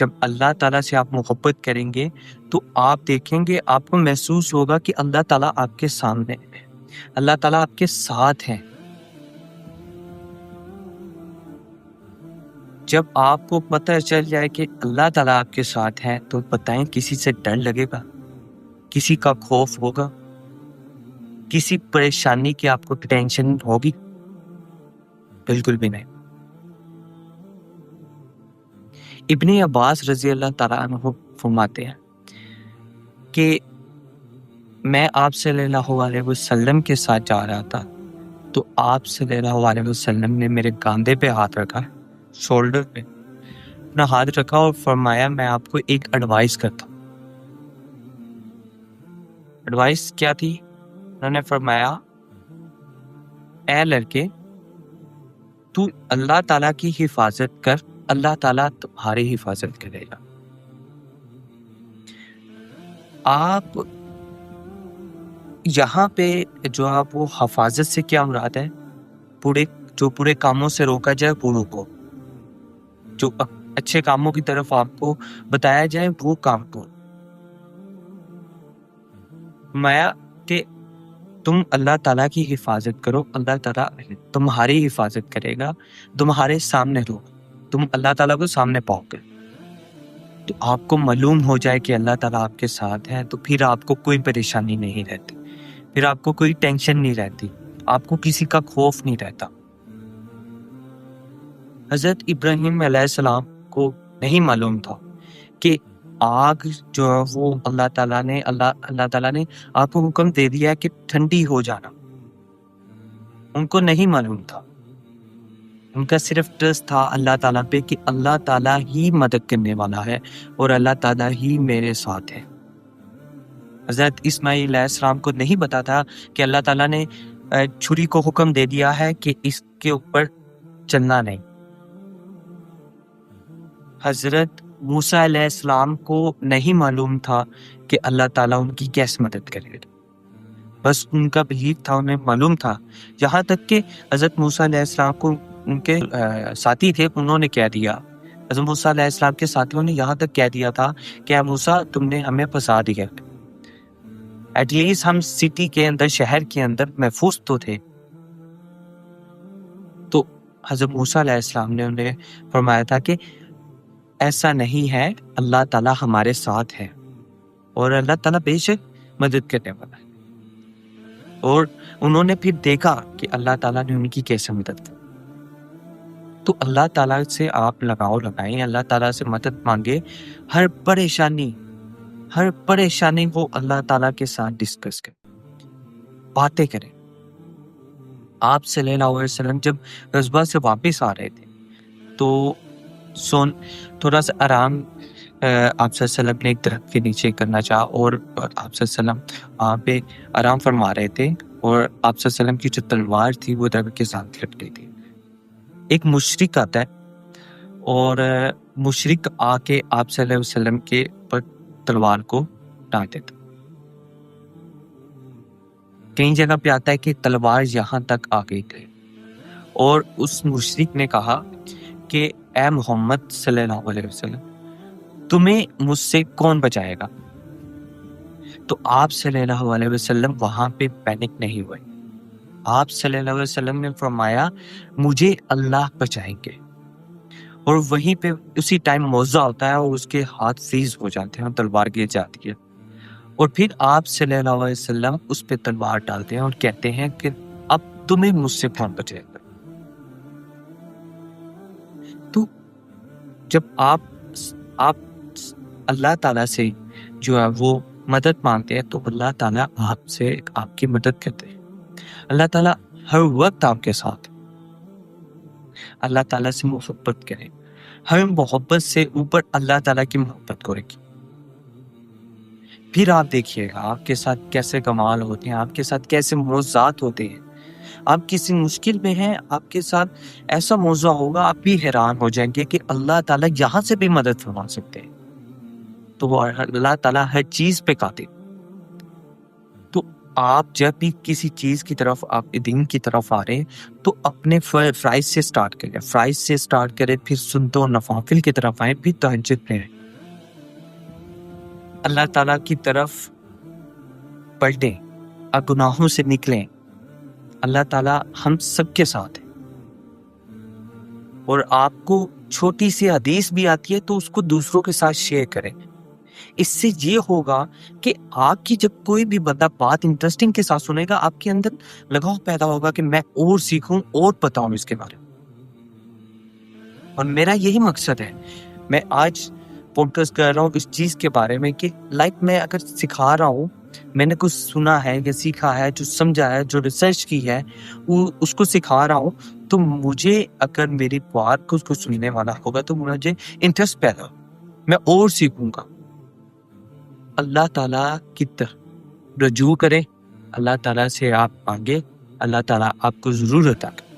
جب اللہ تعالیٰ سے آپ محبت کریں گے تو آپ دیکھیں گے، آپ کو محسوس ہوگا کہ اللہ تعالیٰ آپ کے سامنے ہے، اللہ تعالیٰ آپ کے ساتھ ہیں۔ جب آپ کو پتہ چل جائے کہ اللہ تعالیٰ آپ کے ساتھ ہے تو بتائیں کسی سے ڈر لگے گا، کسی کا خوف ہوگا، کسی پریشانی کی آپ کو ٹینشن ہوگی؟ بالکل بھی نہیں۔ ابن عباس رضی اللہ تعالیٰ عنہ فرماتے ہیں کہ میں آپ صلی اللہ علیہ وسلم کے ساتھ جا رہا تھا تو آپ صلی اللہ علیہ وسلم نے میرے کاندھے پہ ہاتھ رکھا، شولڈر پہ اپنا ہاتھ رکھا اور فرمایا میں آپ کو ایک ایڈوائز کرتا ہوں۔ ایڈوائز کیا تھی؟ انہوں نے فرمایا اے لڑکے، تو اللہ تعالیٰ کی حفاظت کر، اللہ تعالیٰ تمہاری حفاظت کرے گا۔ آپ یہاں پہ جو آپ وہ حفاظت سے کیا مراد ہے؟ پورے کاموں سے روکا جائے وہ روکو، جو اچھے کاموں کی طرف آپ کو بتایا جائے وہ کام کو۔ مایا کہ تم اللہ تعالیٰ کی حفاظت کرو، اللہ تعالیٰ تمہاری حفاظت کرے گا، تمہارے سامنے رہو، تم اللہ تعالیٰ کو سامنے پاؤ گے۔ تو آپ کو معلوم ہو جائے کہ اللہ تعالیٰ آپ کے ساتھ ہے تو پھر آپ کو کوئی پریشانی نہیں رہتی، پھر آپ کو کوئی ٹینشن نہیں رہتی، آپ کو کسی کا خوف نہیں رہتا۔ حضرت ابراہیم علیہ السلام کو نہیں معلوم تھا کہ آگ جو ہے وہ اللہ تعالیٰ نے آپ کو حکم دے دیا کہ ٹھنڈی ہو جانا، ان کو نہیں معلوم تھا۔ ان کا صرف ٹرسٹ تھا اللہ تعالیٰ پہ کہ اللہ تعالیٰ ہی مدد کرنے والا ہے اور اللہ تعالیٰ ہی میرے ساتھ ہے۔ حضرت اسماعیل علیہ السلام کو نہیں پتا تھا کہ اللہ تعالیٰ نے چھری کو حکم دے دیا ہے کہ اس کے اوپر چلنا نہیں۔ حضرت موسیٰ علیہ السلام کو نہیں معلوم تھا کہ اللہ تعالیٰ ان کی کیسے مدد کرے گا، بس ان کا بلیف تھا، انہیں معلوم تھا۔ یہاں تک کہ حضرت موسیٰ علیہ السلام کو ان کے ساتھی تھے، انہوں نے کہہ دیا، حضرت موسیٰ علیہ السلام کے ساتھیوں نے یہاں تک کہہ دیا تھا کہ اے موسیٰ تم نے ہمیں پھنسا دیا، ایٹ لیسٹ ہم سٹی کے اندر، شہر کے اندر محفوظ تو تھے۔ تو حضرت موسیٰ علیہ السلام نے انہیں فرمایا تھا کہ ایسا نہیں ہے، اللہ تعالیٰ ہمارے ساتھ ہے اور اللہ تعالیٰ بے شک مدد کرنے والا ہے۔ اور انہوں نے پھر دیکھا کہ اللہ تعالیٰ نے ان کی کیسے مدد کی۔ تو اللہ تعالیٰ سے آپ لگاؤ لگائیں، اللہ تعالیٰ سے مدد مانگے، ہر پریشانی وہ اللہ تعالیٰ کے ساتھ ڈسکس کریں، باتیں کریں۔ آپ صلی اللہ علیہ وسلم جب غزوہ سے واپس آ رہے تھے تو تھوڑا سا آرام آپ صلی اللہ علیہ وسلم نے ایک درخت کے نیچے کرنا چاہا اور آپ صلی اللہ علیہ وسلم وہاں پہ آرام فرما رہے تھے، اور آپ صلی اللہ علیہ وسلم کی جو تلوار تھی وہ درخت کے ساتھ لٹ گئی تھی۔ ایک مشرک آتا ہے اور مشرک آ کے آپ صلی اللہ علیہ وسلم کے پر تلوار کو ڈال دیتا۔ کئی جگہ پہ آتا ہے کہ تلوار یہاں تک آ گئی تھی اور اس مشرک نے کہا کہ اے محمد صلی اللہ علیہ وسلم تمہیں مجھ سے کون بچائے گا؟ تو آپ صلی اللہ علیہ وسلم وہاں پہ پینک نہیں ہوئے، آپ صلی اللہ علیہ وسلم نے فرمایا مجھے اللہ بچائیں گے، اور وہیں پہ اسی ٹائم موضع ہوتا ہے اور اس کے ہاتھ فریز ہو جاتے ہیں اور تلوار گر جاتی ہے، اور پھر آپ صلی اللہ علیہ وسلم اس پہ تلوار ڈالتے ہیں اور کہتے ہیں کہ اب تمہیں مجھ سے کون بچائے گا؟ تو جب آپ اللہ تعالیٰ سے جو ہے وہ مدد مانگتے ہیں تو اللہ تعالیٰ آپ کی مدد کرتے ہیں۔ اللہ تعالیٰ ہر وقت آپ کے ساتھ۔ اللہ تعالیٰ سے محبت کریں، ہر محبت سے اوپر اللہ تعالیٰ کی محبت کو رکھیں، پھر آپ دیکھیے گا آپ کے ساتھ کیسے کمال ہوتے ہیں، آپ کے ساتھ کیسے معجزات ہوتے ہیں۔ آپ کسی مشکل میں ہیں، آپ کے ساتھ ایسا موضوع ہوگا آپ بھی حیران ہو جائیں گے کہ اللہ تعالیٰ یہاں سے بھی مدد فرما سکتے ہیں۔ تو وہ اللہ تعالیٰ ہر چیز پہ قادر۔ تو آپ جب بھی کسی چیز کی طرف، آپ دین کی طرف آ رہے ہیں تو اپنے فرائض سے سٹارٹ کریں، فرائض سے سٹارٹ کریں، پھر سنتوں نوافل کی طرف آئیں، پھر تہجد پڑھیں، اللہ تعالیٰ کی طرف پلٹیں، آپ گناہوں سے نکلیں۔ اللہ تعالیٰ ہم سب کے ساتھ ہے، اور آپ کو چھوٹی سی حدیث بھی آتی ہے تو اس کو دوسروں کے ساتھ شیئر کریں۔ اس سے یہ ہوگا کہ آپ کی جب کوئی بھی بندہ بات انٹرسٹنگ کے ساتھ سنے گا، آپ کے اندر لگاؤ پیدا ہوگا کہ میں اور سیکھوں اور بتاؤں اس کے بارے میں۔ اور میرا یہی مقصد ہے، میں آج پوڈکاسٹ کر رہا ہوں اس چیز کے بارے میں کہ میں اگر سکھا رہا ہوں، میں نے کچھ سنا ہے یا سیکھا ہے، جو سمجھا ہے، جو ریسرچ کی ہے، وہ اس کو سکھا رہا ہوں، تو مجھے اگر میری بات کو اس کو سننے والا ہوگا تو مجھے انٹرسٹ پیدا ہوگا، میں اور سیکھوں گا۔ اللہ تعالیٰ کی طرف رجوع کریں، اللہ تعالیٰ سے آپ مانگیں، اللہ تعالیٰ آپ کو ضرور عطا کرے۔